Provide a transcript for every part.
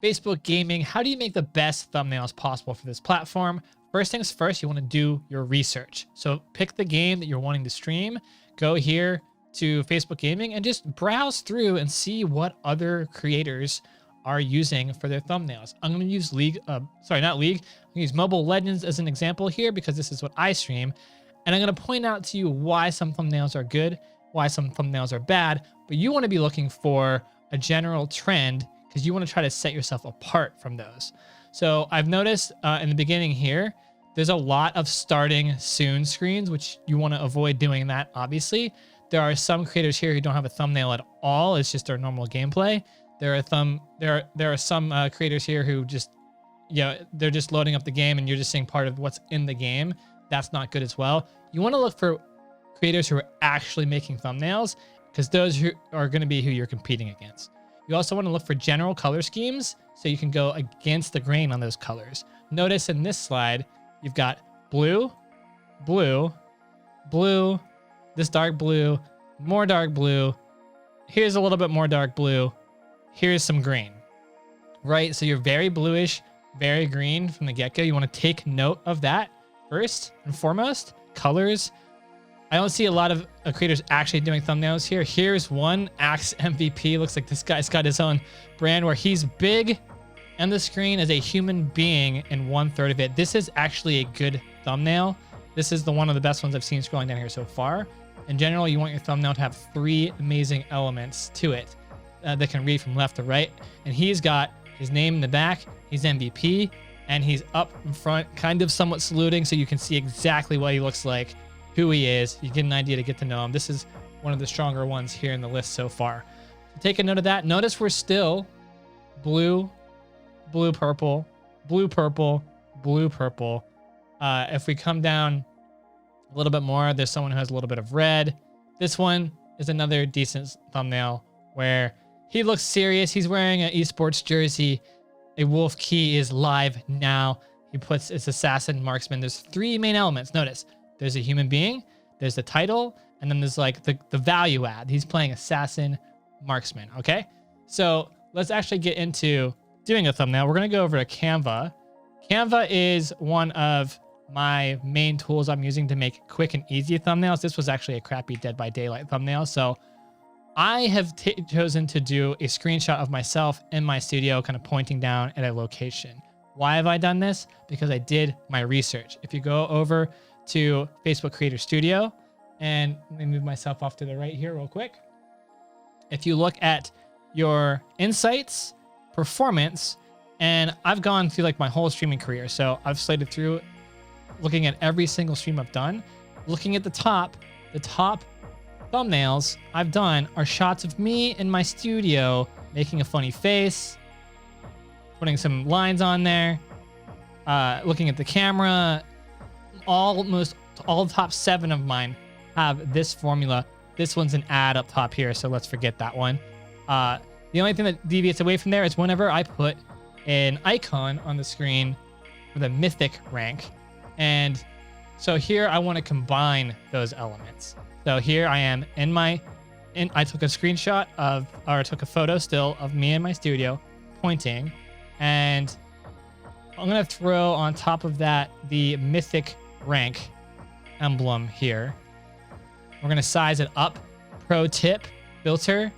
Facebook gaming, how do you make the best thumbnails possible for this platform? First things first, you want to do your research. So pick the game that you're wanting to stream, go here to Facebook gaming and just browse through and see what other creators are using for their thumbnails. I'm going to use not League. I'm going to use Mobile Legends as an example here because this is what I stream. And I'm going to point out to you why some thumbnails are good, why some thumbnails are bad, but you want to be looking for a general trend because you want to try to set yourself apart from those. So I've noticed in the beginning here, there's a lot of starting soon screens, which you want to avoid doing that, obviously. There are some creators here who don't have a thumbnail at all. It's just their normal gameplay. There are some creators here who just, they're just loading up the game and you're just seeing part of what's in the game. That's not good as well. You want to look for creators who are actually making thumbnails because those who are going to be who you're competing against. You also want to look for general color schemes so you can go against the grain on those colors. Notice in this slide, you've got blue, blue, blue, this dark blue, more dark blue. Here's a little bit more dark blue. Here's some green, right? So you're very bluish, very green from the get-go. You want to take note of that first and foremost. Colors. I don't see a lot of creators actually doing thumbnails here. Here's one, Axe MVP. Looks like this guy's got his own brand where he's big on the screen as a human being in 1/3 of it. This is actually a good thumbnail. This is one of the best ones I've seen scrolling down here so far. In general, you want your thumbnail to have 3 amazing elements to it that can read from left to right. And he's got his name in the back. He's MVP and he's up in front, kind of somewhat saluting so you can see exactly what he looks like, who he is. You get an idea to get to know him. This is one of the stronger ones here in the list so far. So take a note of that. Notice we're still blue, blue, purple, blue, purple, blue, purple. If we come down a little bit more, there's someone who has a little bit of red. This one is another decent thumbnail where he looks serious. He's wearing an esports jersey. A wolf key is live now. He puts it's assassin, marksman. There's 3 main elements. Notice there's a human being, there's the title, and then there's like the value add. He's playing assassin, marksman. Okay, so let's actually get into doing a thumbnail. We're gonna go over to Canva. Canva is one of my main tools I'm using to make quick and easy thumbnails. This was actually a crappy Dead by Daylight thumbnail. So I have chosen to do a screenshot of myself in my studio, kind of pointing down at a location. Why have I done this? Because I did my research. If you go over to Facebook Creator Studio, and let me move myself off to the right here real quick. If you look at your insights, performance, and I've gone through like my whole streaming career. So I've slated through looking at every single stream I've done. Looking at the top thumbnails I've done are shots of me in my studio making a funny face, putting some lines on there, looking at the camera. Almost all the top 7 of mine have this formula. This one's an ad up top here, so let's forget that one. The only thing that deviates away from there is whenever I put an icon on the screen for the mythic rank. And so here I want to combine those elements. So here I am I took a screenshot or took a photo still of me in my studio pointing, and I'm going to throw on top of that the mythic rank emblem here. We're going to size it up. Pro tip, filter,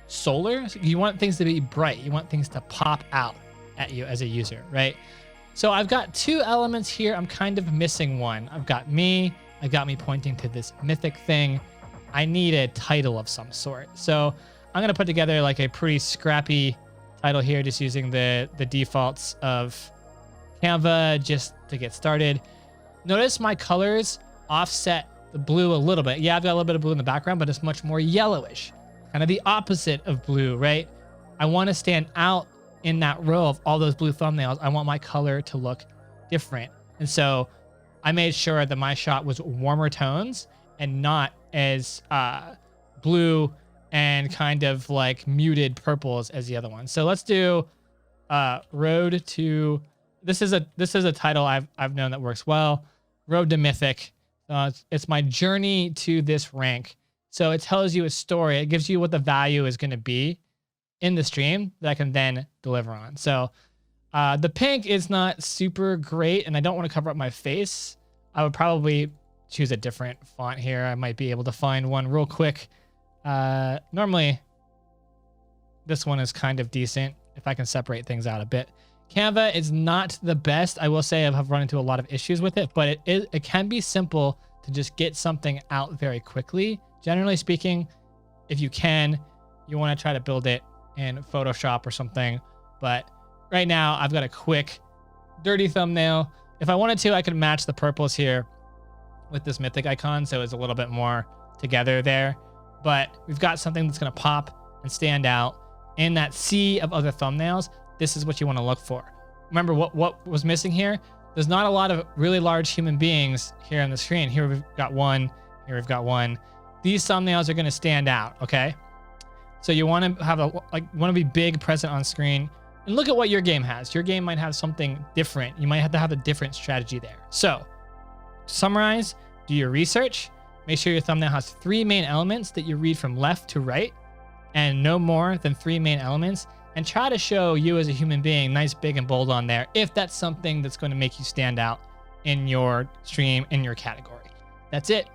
solar. So you want things to be bright. You want things to pop out at you as a user, right? So I've got 2 elements here. I'm kind of missing one. I've got me pointing to this mythic thing. I need a title of some sort. So I'm going to put together like a pretty scrappy title here, just using the defaults of Canva just to get started. Notice my colors offset the blue a little bit. Yeah, I've got a little bit of blue in the background, but it's much more yellowish, kind of the opposite of blue, right? I want to stand out in that row of all those blue thumbnails. I want my color to look different. And so I made sure that my shot was warmer tones and not as blue and kind of like muted purples as the other one. So let's do Road to, this is a title I've known that works well. Road to Mythic. It's my journey to this rank. So it tells you a story. It gives you what the value is going to be in the stream that I can then deliver on. So the pink is not super great, and I don't want to cover up my face. I would probably choose a different font here. I might be able to find one real quick. Normally, this one is kind of decent if I can separate things out a bit. Canva is not the best. I will say I've run into a lot of issues with it, but it can be simple to just get something out very quickly. Generally speaking, if you can, you want to try to build it in Photoshop or something. But right now I've got a quick dirty thumbnail. If I wanted to, I could match the purples here with this mythic icon, so it's a little bit more together there. But we've got something that's going to pop and stand out in that sea of other thumbnails. This is what you want to look for. Remember what was missing here? There's not a lot of really large human beings here on the screen. Here we've got one. Here we've got one. These thumbnails are going to stand out, okay? So you want to have want to be big, present on screen. And look at what your game has. Your game might have something different. You might have to have a different strategy there. So to summarize, do your research. Make sure your thumbnail has 3 main elements that you read from left to right, and no more than 3 main elements. And try to show you as a human being nice, big, and bold on there if that's something that's going to make you stand out in your stream, in your category. That's it.